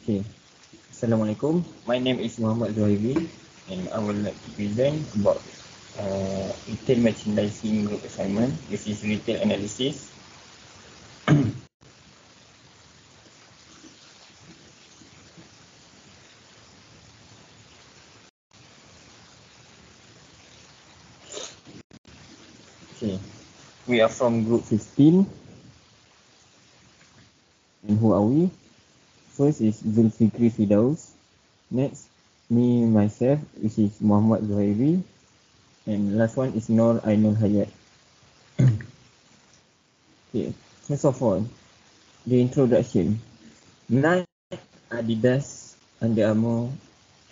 Okay. Assalamualaikum. My name is Muhammad Zuhairi and I would like to present about retail merchandising group assignment. This is retail analysis. Okay. We are from group 15. And who are we? First is Zulfikri Fidaus. Next, me myself, which is Muhammad Zuhairi. And last one is Nur Ainul Hayat. Okay. First of all, the introduction. Nike, Adidas, Under Armour,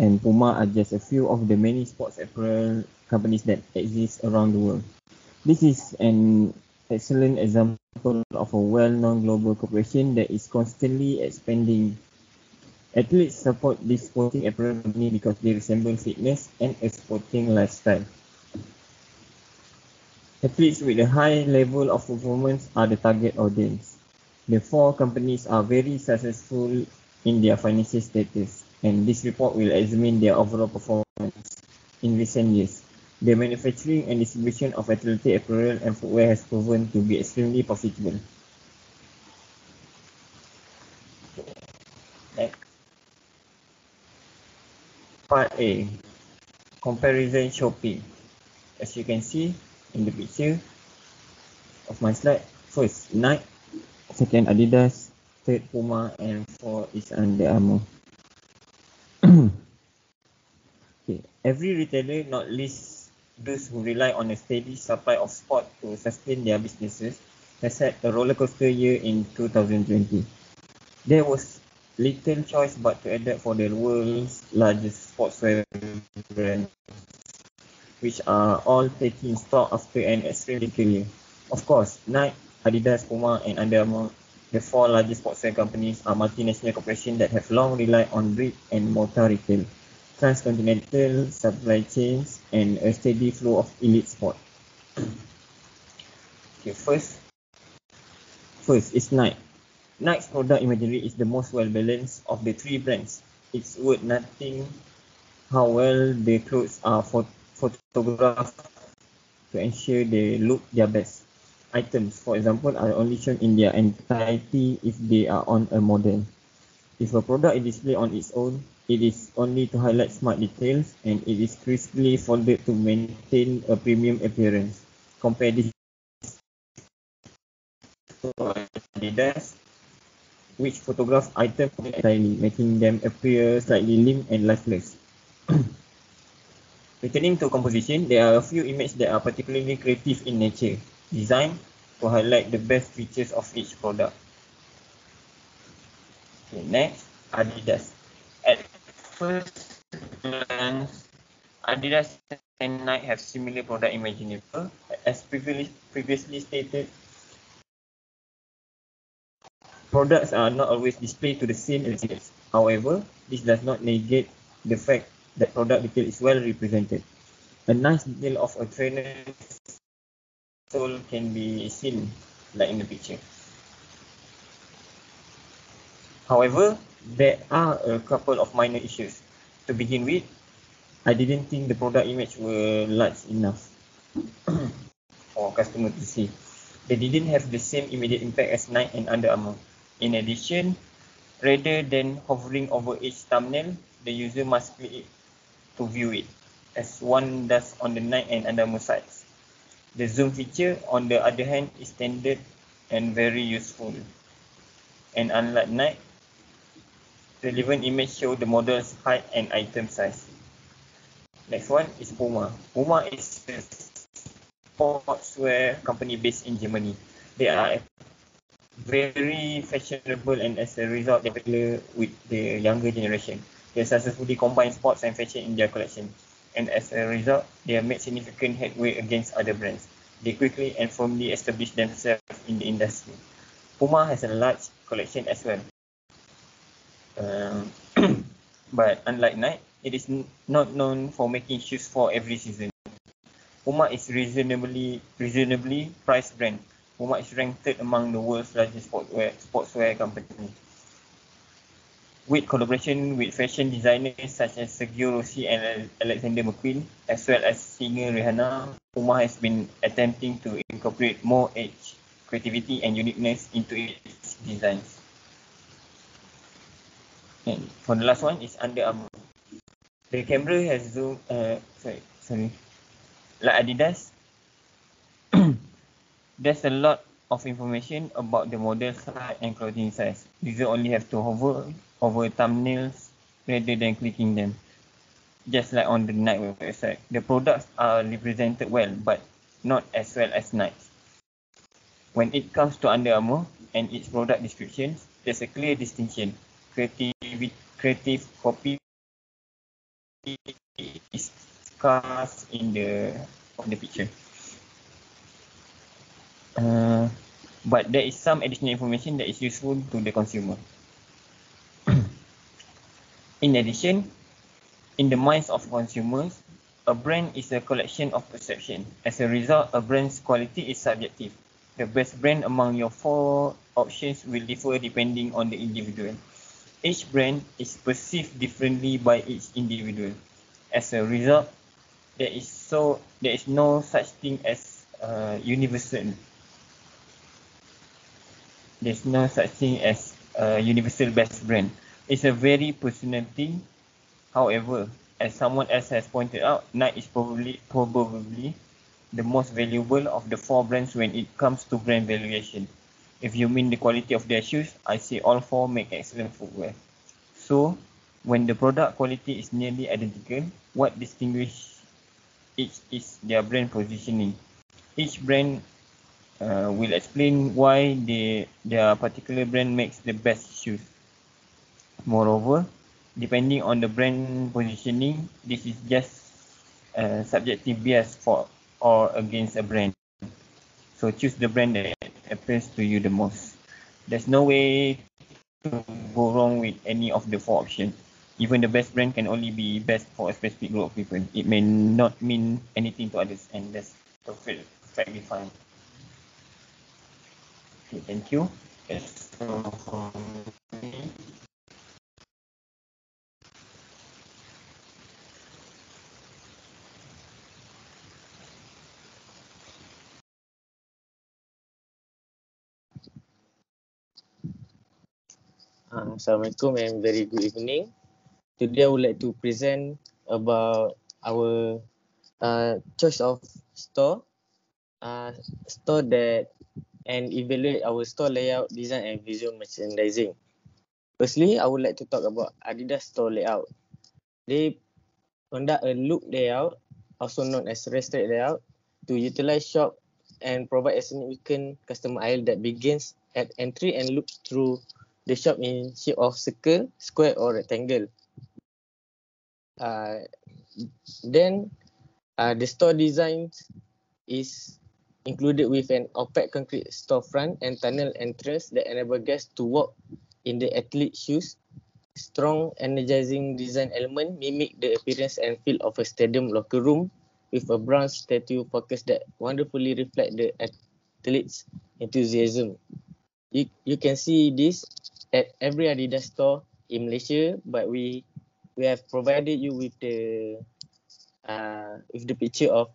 and Puma are just a few of the many sports apparel companies that exist around the world. This is an excellent example of a well-known global corporation that is constantly expanding. Athletes support this sporting apparel company because they resemble fitness and a sporting lifestyle. Athletes with a high level of performance are the target audience. The four companies are very successful in their financial status, and this report will examine their overall performance in recent years. The manufacturing and distribution of athletic apparel and footwear has proven to be extremely profitable. Next. Part A. Comparison shopping. As you can see in the picture of my slide, first Nike, second Adidas, third Puma, and fourth is Under Armour. Okay. Every retailer, not least those who rely on a steady supply of sport to sustain their businesses, has had a rollercoaster year in 2020. There was little choice but to adapt for the world's largest sportswear brands, which are all taking stock after an extremely career. Of course, Nike, Adidas, Puma, and Under Armour, the four largest sportswear companies, are multinational corporations that have long relied on brick and mortar retail, transcontinental supply chains, and a steady flow of elite sport. Okay, first is Nike. Nike's product imagery is the most well balanced of the three brands. It's worth nothing how well the clothes are photographed to ensure they look their best. Items, for example, are only shown in their entirety if they are on a model. If a product is displayed on its own, it is only to highlight smart details and it is crisply folded to maintain a premium appearance. Compare this to Adidas, which photograph items entirely, making them appear slightly limp and lifeless. Returning to composition, there are a few images that are particularly creative in nature, designed to highlight the best features of each product. Okay, next, Adidas. At first glance, Adidas and Nike have similar product imagery. As previously stated, products are not always displayed to the same extent. However, this does not negate the fact that product detail is well represented. A nice detail of a trainer's sole can be seen, like in the picture. However, there are a couple of minor issues. To begin with, I didn't think the product image were large enough for customer to see. They didn't have the same immediate impact as Nike and Under Armour. In addition, rather than hovering over each thumbnail, the user must click it to view it, as one does on the Nike and Under Armour sites. The zoom feature, on the other hand, is standard and very useful. And unlike Nike, relevant image show the model's height and item size. Next one is Puma. Puma is a sportswear company based in Germany. They are very fashionable and as a result they're popular with the younger generation. They successfully combine sports and fashion in their collection. And as a result, they have made significant headway against other brands. They quickly and firmly established themselves in the industry. Puma has a large collection as well. But unlike Nike, it is not known for making shoes for every season. Puma is reasonably priced brand. Puma is ranked third among the world's largest sportswear companies. with collaboration with fashion designers such as Sergio Rossi and Alexander McQueen, as well as singer Rihanna, Puma has been attempting to incorporate more edge, creativity and uniqueness into its designs. And for the last one is Under Armour. The camera has zoom, like Adidas, there's a lot of information about the model height and clothing size. User only have to hover over thumbnails rather than clicking them. Just like on the Nike website, the products are represented well, but not as well as Nike. When it comes to Under Armour and its product descriptions, there's a clear distinction. Creative copy is scarce in the picture. But there is some additional information that is useful to the consumer. In addition, in the minds of consumers, a brand is a collection of perception. As a result, a brand's quality is subjective. The best brand among your 4 options will differ depending on the individual. Each brand is perceived differently by each individual. As a result, there is no such thing as universal. There's no such thing as a universal best brand. It's a very personal thing. However, as someone else has pointed out, Nike is probably the most valuable of the 4 brands when it comes to brand valuation. If you mean the quality of their shoes, I say all 4 make excellent footwear. So, when the product quality is nearly identical, what distinguishes each is their brand positioning. Each brand will explain why their particular brand makes the best shoes. Moreover, depending on the brand positioning, this is just subjective bias for or against a brand. So choose the brand that appeals to you the most. There's no way to go wrong with any of the 4 options. Even the best brand can only be best for a specific group of people. It may not mean anything to others, and that's perfectly fine. Okay, thank you. That's all for me. Assalamualaikum and very good evening. Today I would like to present about our choice of store, store that and evaluate our store layout, design and visual merchandising. Firstly, I would like to talk about Adidas store layout. They conduct a loop layout, also known as restrict layout, to utilize shop and provide a significant customer aisle that begins at entry and loops through the shop in shape of circle, square or rectangle. Then the store design is included with an opaque concrete storefront and tunnel entrance that enable guests to walk in the athlete shoes. Strong energizing design element mimic the appearance and feel of a stadium locker room with a bronze statue focus that wonderfully reflect the athlete's enthusiasm. You can see this at every Adidas store in Malaysia, but we have provided you with the picture of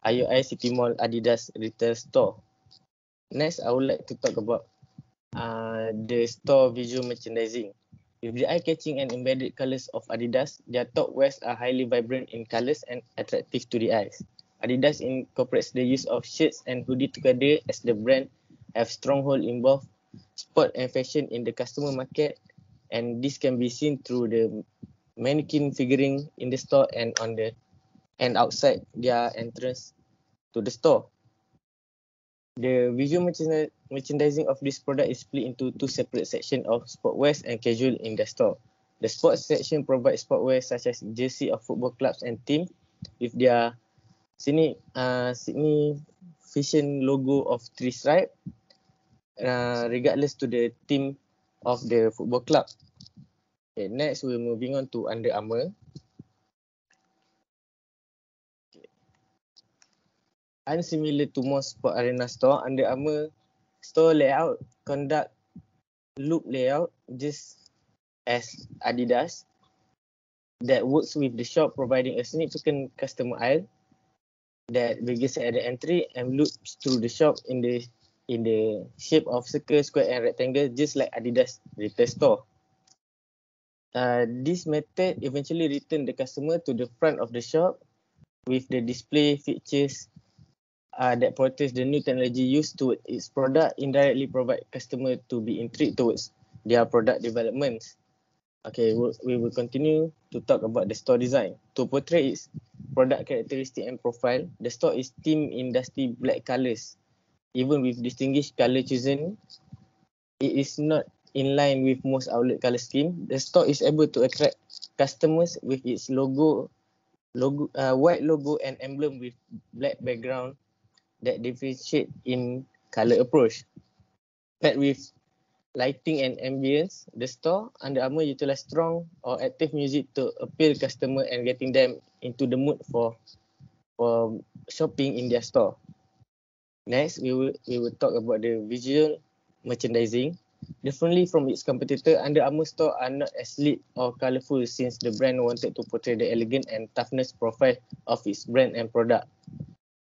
IOI City Mall Adidas retail store. Next, I would like to talk about the store visual merchandising. With the eye-catching and embedded colors of Adidas, their top wears are highly vibrant in colors and attractive to the eyes. Adidas incorporates the use of shirts and hoodie together as the brand have stronghold in both sport and fashion in the customer market, and this can be seen through the mannequin figuring in the store and on the and outside their entrance to the store. The visual merchandising of this product is split into 2 separate sections of sportwear and casual in the store. The sports section provides sportwear such as jersey of football clubs and teams with their significant logo of 3 stripes, regardless to the team of the football club. Okay, next we're moving on to Under Armour. Unsimilar to most sport arena store, Under Armour store layout conduct loop layout just as Adidas that works with the shop, providing a significant customer aisle that begins at the entry and loops through the shop in the shape of circle, square and rectangle, just like Adidas retail store. This method eventually return the customer to the front of the shop with the display features that portrays the new technology used to its product, indirectly provide customer to be intrigued towards their product developments. Okay, we will continue to talk about the store design. To portray its product characteristic and profile, the store is themed in dusty black colors. Even with distinguished color chosen, it is not in line with most outlet color scheme. The store is able to attract customers with its white logo and emblem with black background that differentiate in color approach. Paired with lighting and ambience, the store Under Armour utilize strong or active music to appeal customer and getting them into the mood for shopping in their store. Next, we will talk about the visual merchandising. Differently from its competitor, Under Armour store are not as lit or colourful since the brand wanted to portray the elegant and toughness profile of its brand and product.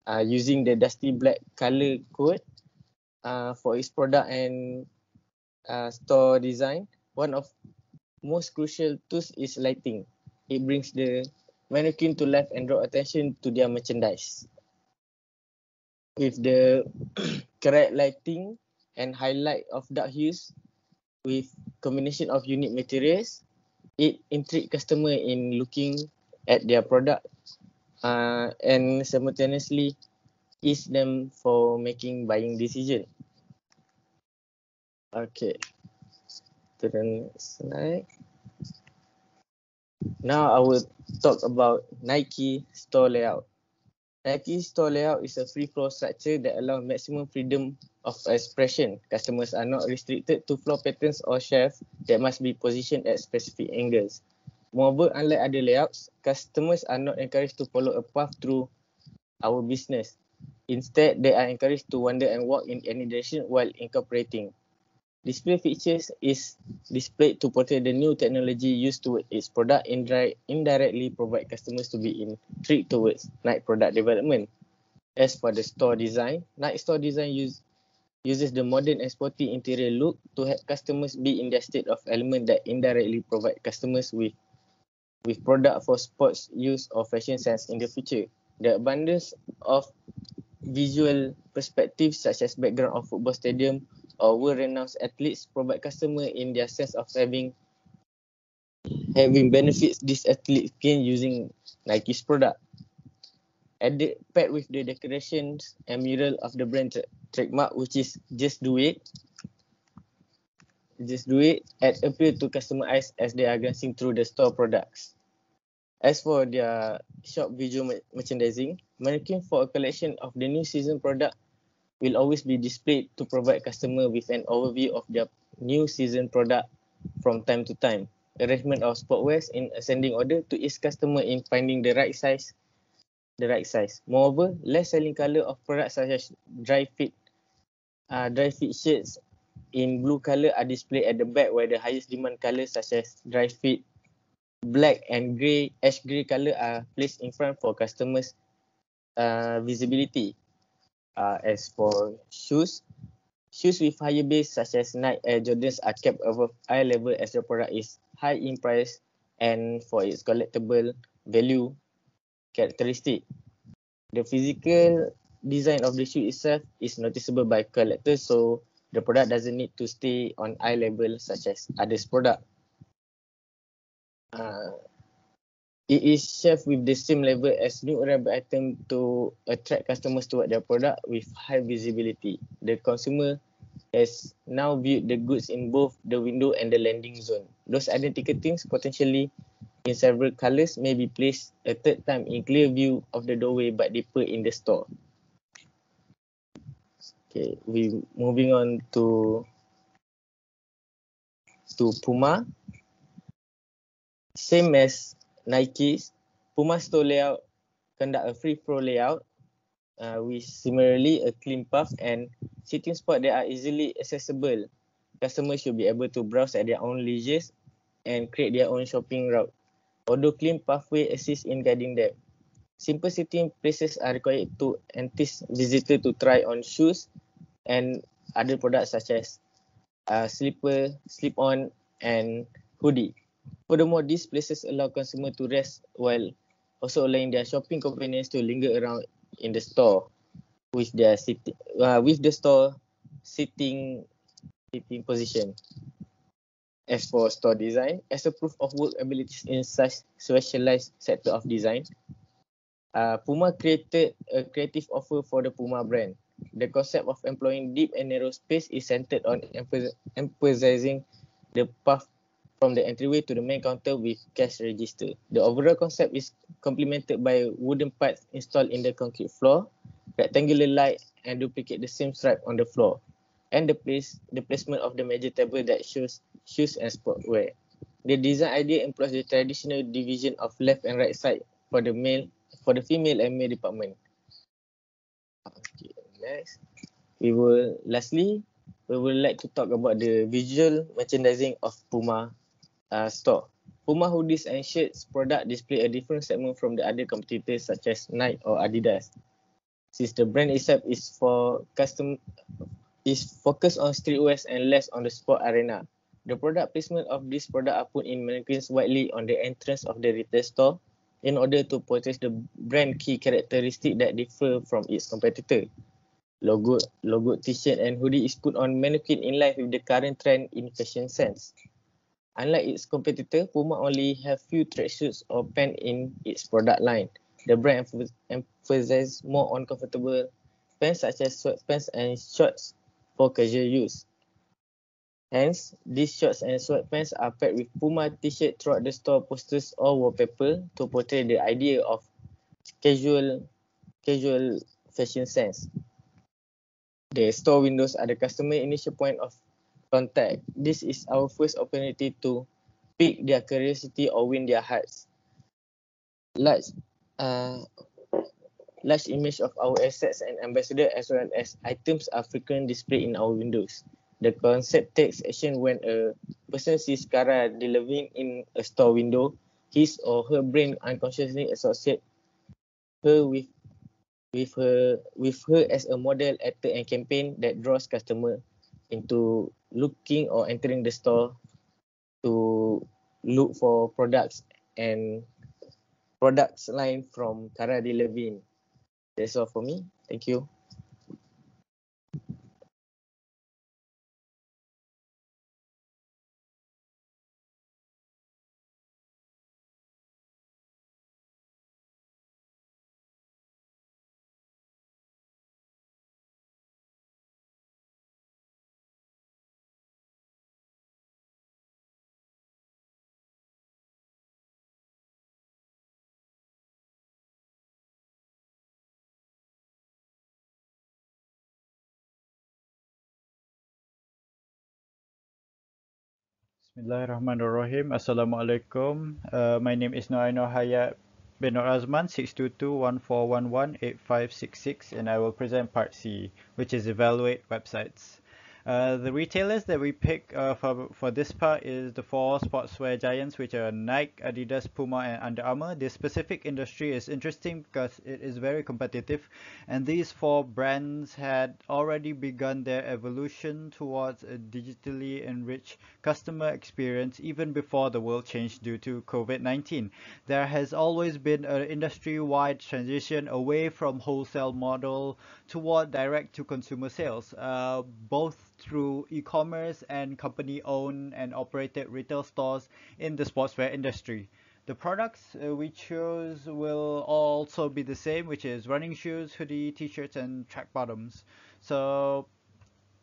Using the dusty black colour code for its product and store design, one of most crucial tools is lighting. It brings the mannequin to life and draw attention to their merchandise. With the correct lighting and highlight of dark hues with combination of unique materials, it intrigues customer in looking at their product and simultaneously ease them for making buying decision. Okay, to the next slide. Now I will talk about Nike store layout. Nike store layout is a free floor structure that allows maximum freedom of expression. Customers are not restricted to floor patterns or shelves that must be positioned at specific angles. Moreover, unlike other layouts, customers are not encouraged to follow a path through our business. Instead, they are encouraged to wander and walk in any direction while incorporating. Display features is displayed to portray the new technology used to its product, indirectly provide customers to be intrigued towards Nike product development. As for the store design, Nike store design uses the modern and sporty interior look to help customers be in their state of element that indirectly provide customers with product for sports use or fashion sense in the future. The abundance of visual perspectives such as background of football stadium or world-renowned athletes provide customer in their sense of having benefits these athletes gain using Nike's product. Paired with the decorations and mural of the brand trademark, which is Just Do It, and appeal to customer eyes as they are glancing through the store products. As for their shop visual merchandising, mannequin for a collection of the new season product will always be displayed to provide customer with an overview of their new season product from time to time. Arrangement of sportwears in ascending order to each customer in finding the right size. Moreover, less selling color of products such as dry fit shirts in blue color are displayed at the back, where the highest demand colors such as dry fit, black and ash grey color are placed in front for customers' visibility. As for shoes with higher base such as Nike Air Jordans are kept above eye level as the product is high in price and for its collectible value characteristic. The physical design of the shoe itself is noticeable by collectors, so the product doesn't need to stay on eye level such as others' product. It is shelved with the same level as new arrival item to attract customers toward their product with high visibility. The consumer has now viewed the goods in both the window and the landing zone. Those identical things, potentially in several colors, may be placed a third time in clear view of the doorway but deeper in the store. Okay, we moving on to Puma. Same as Nike's, Puma store layout conduct a free flow layout with similarly a clean path and sitting spot that are easily accessible. Customers should be able to browse at their own leisure and create their own shopping route, although clean pathway assist in guiding them. Simple sitting places are required to entice visitors to try on shoes and other products such as slipper, slip-on, and hoodie. Furthermore, these places allow consumers to rest while also allowing their shopping companions to linger around in the store with the store sitting position. As for store design, as a proof of work abilities in such specialized sector of design, Puma created a creative offer for the Puma brand. The concept of employing deep and narrow space is centered on emphasizing the path from the entryway to the main counter with cash register. The overall concept is complemented by wooden parts installed in the concrete floor, rectangular light, and duplicate the same stripe on the floor, and the placement of the major table that shows shoes and sportswear. The design idea employs the traditional division of left and right side for the female and male department. Okay, next. Lastly, we would like to talk about the visual merchandising of Puma store. Puma hoodies and shirts product display a different segment from the other competitors such as Nike or Adidas. Since the brand itself is focused on streetwear and less on the sport arena, the product placement of this product are put in mannequins widely on the entrance of the retail store in order to portray the brand key characteristic that differ from its competitor. Logo, t-shirt and hoodie is put on mannequin in line with the current trend in fashion sense. Unlike its competitor, Puma only have few tracksuits or pants in its product line. The brand emphasizes more on comfortable pants such as sweatpants and shorts for casual use. Hence, these shorts and sweatpants are paired with Puma t-shirt throughout the store posters or wallpaper to portray the idea of casual fashion sense. The store windows are the customer initial point of contact. This is our first opportunity to pique their curiosity or win their hearts. Large, uh, large image of our assets and ambassador as well as items are frequently displayed in our windows. The concept takes action when a person sees Cara Delevingne in a store window. His or her brain unconsciously associates her with her as a model, actor, and campaign that draws customer into looking or entering the store to look for products and products line from Cara Delevingne. That's all for me. Thank you. Bismillahirrahmanirrahim. Assalamualaikum. My name is Noaino Hayat bin Nur Azman, 622-1411-8566, and I will present Part C, which is evaluate websites. The retailers that we pick for this part is the four sportswear giants, which are Nike, Adidas, Puma, and Under Armour. This specific industry is interesting because it is very competitive, and these four brands had already begun their evolution towards a digitally enriched customer experience even before the world changed due to COVID-19. There has always been an industry-wide transition away from wholesale model toward direct-to-consumer sales, both through e-commerce and company-owned and operated retail stores in the sportswear industry. The products we chose will also be the same, which is running shoes, hoodie, t-shirts, and track bottoms. So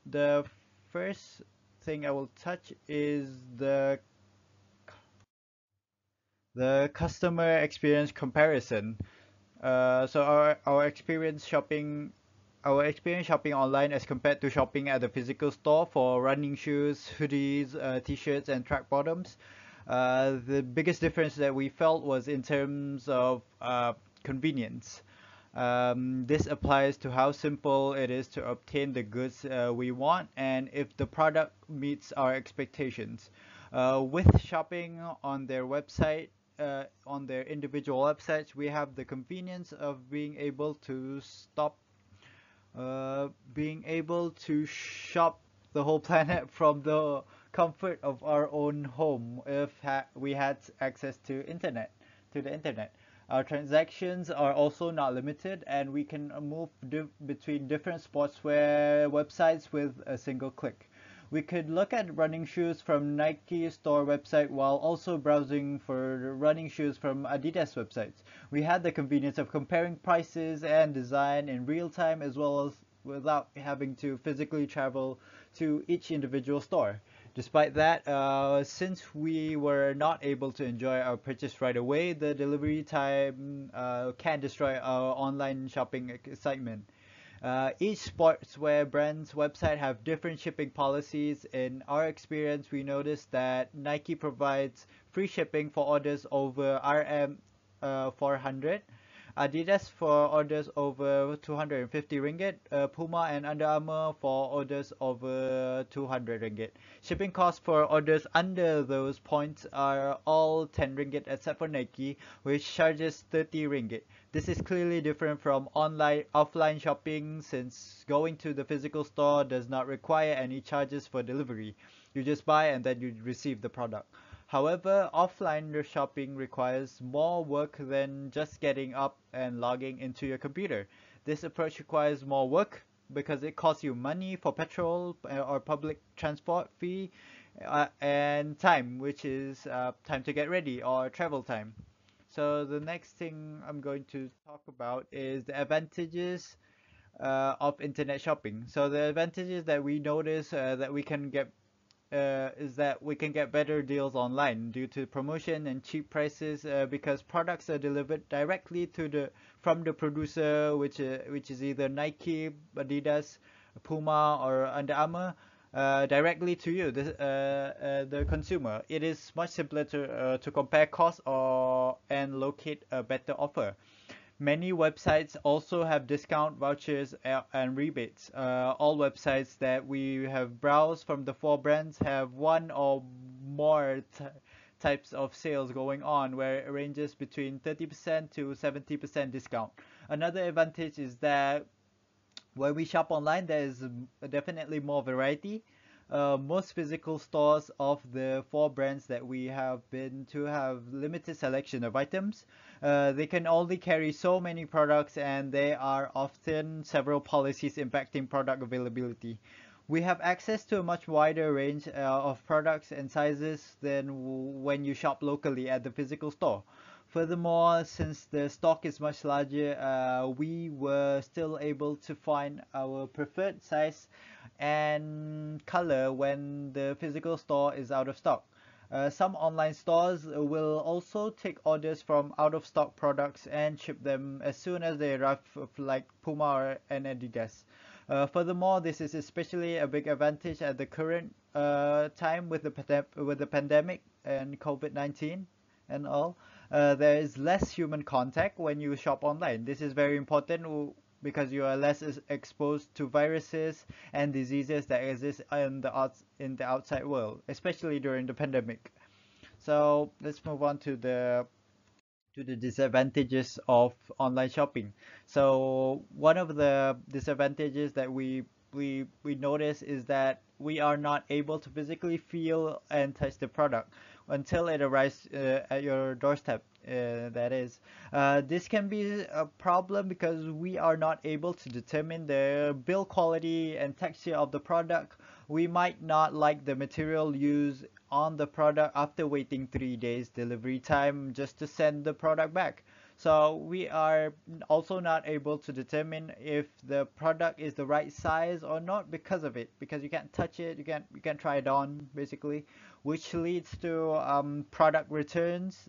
the first thing I will touch is the customer experience comparison. So our experience shopping online as compared to shopping at the physical store for running shoes, hoodies, t-shirts, and track bottoms. The biggest difference that we felt was in terms of convenience. This applies to how simple it is to obtain the goods we want and if the product meets our expectations. With shopping on their website, on their individual websites, we have the convenience of being able to shop the whole planet from the comfort of our own home if we had access to the internet. Our transactions are also not limited, and we can move between different sportswear websites with a single click. We could look at running shoes from Nike store website while also browsing for running shoes from Adidas websites. We had the convenience of comparing prices and design in real time, as well as without having to physically travel to each individual store. Despite that, since we were not able to enjoy our purchase right away, the delivery time can destroy our online shopping excitement. Each sportswear brand's website have different shipping policies. In our experience, we noticed that Nike provides free shipping for orders over RM 400, Adidas for orders over 250 ringgit, Puma and Under Armour for orders over 200 ringgit. Shipping costs for orders under those points are all 10 ringgit except for Nike, which charges 30 ringgit. This is clearly different from offline shopping, since going to the physical store does not require any charges for delivery. You just buy and then you receive the product. However, offline shopping requires more work than just getting up and logging into your computer. This approach requires more work because it costs you money for petrol or public transport fee, and time, which is time to get ready or travel time. So the next thing I'm going to talk about is the advantages of internet shopping. So the advantages that we notice that we can get is that we can get better deals online due to promotion and cheap prices, because products are delivered directly to the from the producer, which is either Nike, Adidas, Puma, or Under Armour, directly to you, the consumer. It is much simpler to compare costs and locate a better offer. Many websites also have discount vouchers and rebates. All websites that we have browsed from the four brands have one or more types of sales going on, where it ranges between 30% to 70% discount. Another advantage is that when we shop online, there is definitely more variety. Most physical stores of the four brands that we have been to have limited selection of items. They can only carry so many products, and there are often several policies impacting product availability. We have access to a much wider range of products and sizes than when you shop locally at the physical store. Furthermore, since the stock is much larger, we were still able to find our preferred size and color when the physical store is out of stock. Some online stores will also take orders from out of stock products and ship them as soon as they arrive, like Puma and Adidas. Furthermore, this is especially a big advantage at the current time with the pandemic and COVID-19 and all. There is less human contact when you shop online. This is very important because you are less exposed to viruses and diseases that exist in the outside world, especially during the pandemic. So let's move on to the disadvantages of online shopping. So one of the disadvantages that we notice is that we are not able to physically feel and touch the product until it arrives at your doorstep. That is, this can be a problem because we are not able to determine the build quality and texture of the product. We might not like the material used on the product after waiting 3 days delivery time just to send the product back. So we are also not able to determine if the product is the right size or not because of it, because you can't touch it, you can't try it on basically, which leads to product returns,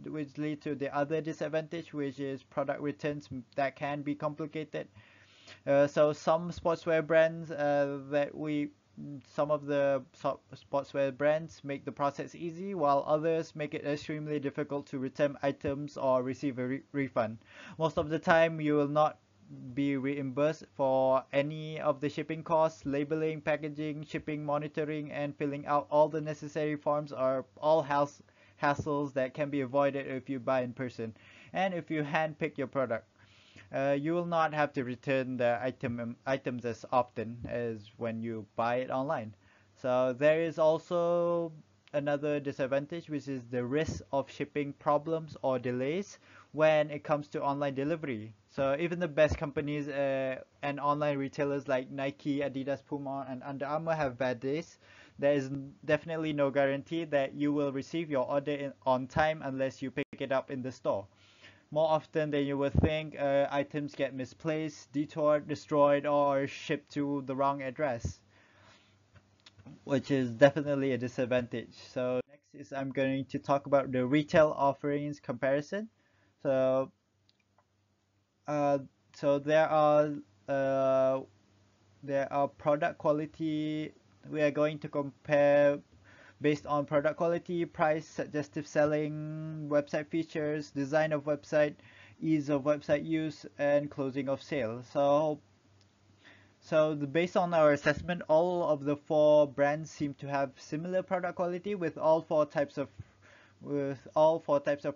which lead to the other disadvantage, which is product returns that can be complicated. So some sportswear brands some of the sportswear brands make the process easy, while others make it extremely difficult to return items or receive a refund. Most of the time, you will not be reimbursed for any of the shipping costs. Labeling, packaging, shipping, monitoring, and filling out all the necessary forms are all hassles that can be avoided if you buy in person and if you hand pick your product. You will not have to return the items as often as when you buy it online. So there is also another disadvantage, which is the risk of shipping problems or delays when it comes to online delivery. So even the best companies and online retailers like Nike, Adidas, Puma, and Under Armour have bad days. There is definitely no guarantee that you will receive your order on time unless you pick it up in the store. More often than you would think, items get misplaced, detoured, destroyed, or shipped to the wrong address, which is definitely a disadvantage. So next is I'm going to talk about the retail offerings comparison. So uh, so uh, there are product quality. We are going to compare based on product quality, price, suggestive selling, website features, design of website, ease of website use, and closing of sale. Based on our assessment, all of the four brands seem to have similar product quality with all four types of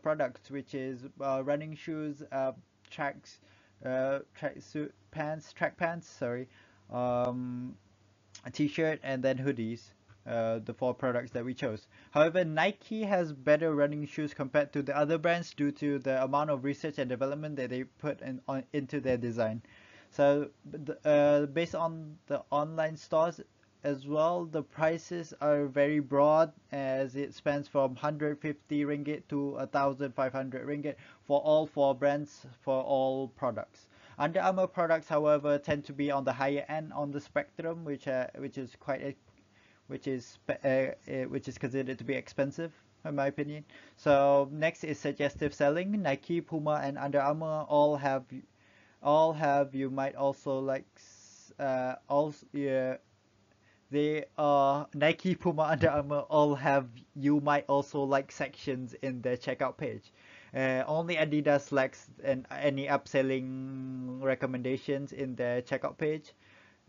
products, which is running shoes, track pants, sorry, um, a t-shirt, and then hoodies. The four products that we chose. However, Nike has better running shoes compared to the other brands due to the amount of research and development that they put into their design. So, based on the online stores as well, the prices are very broad as it spans from 150 ringgit to 1,500 ringgit for all four brands for all products. Under Armour products, however, tend to be on the higher end on the spectrum, which is which is considered to be expensive in my opinion. So next is suggestive selling. Nike, Puma, and Under Armour all have you might also like also yeah, they Nike, Puma, Under Armour all have you might also like sections in their checkout page. Only Adidas lacks any upselling recommendations in their checkout page.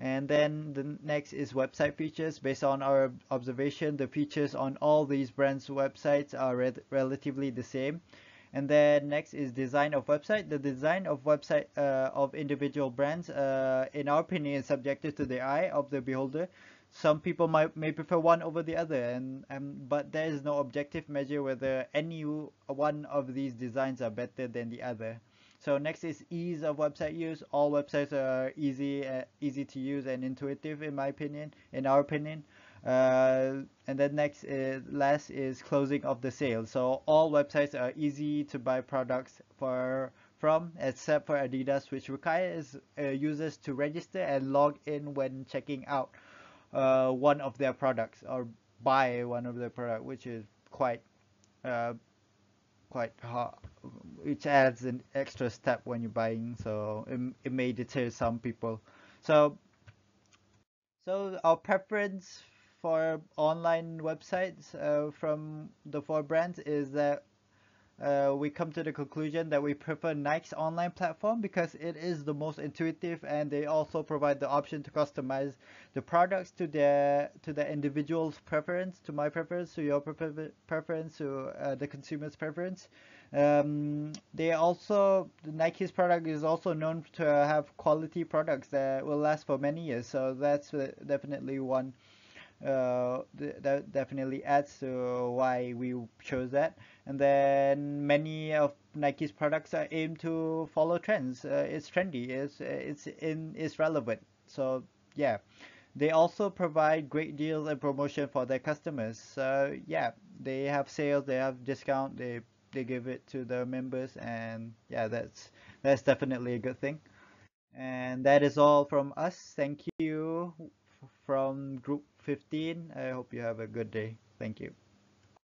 And then the next is website features. Based on our observation, the features on all these brands' websites are relatively the same. And then next is design of website. The design of website of individual brands, in our opinion, is subjective to the eye of the beholder. Some people may prefer one over the other, but there is no objective measure whether any one of these designs are better than the other. So next is ease of website use. All websites are easy to use and intuitive in our opinion. And then last is closing of the sale. So all websites are easy to buy products from, except for Adidas, which requires users to register and log in when checking out one of their products or buy one of their product, which is uh, quite hard, which adds an extra step when you're buying, so it may deter some people. So our preference for online websites from the four brands is that we come to the conclusion that we prefer Nike's online platform because it is the most intuitive, and they also provide the option to customize the products to the individual's preference, to my preference, to your preference, to the consumer's preference. Nike's product is also known to have quality products that will last for many years, so that's definitely one that definitely adds to why we chose that. And then many of Nike's products are aimed to follow trends. It's trendy. It's relevant. So yeah, they also provide great deals and promotion for their customers. So yeah, they have sales, they have discount, they give it to the members, and yeah, that's definitely a good thing. And that is all from us. Thank you from Group 15. I hope you have a good day. Thank you.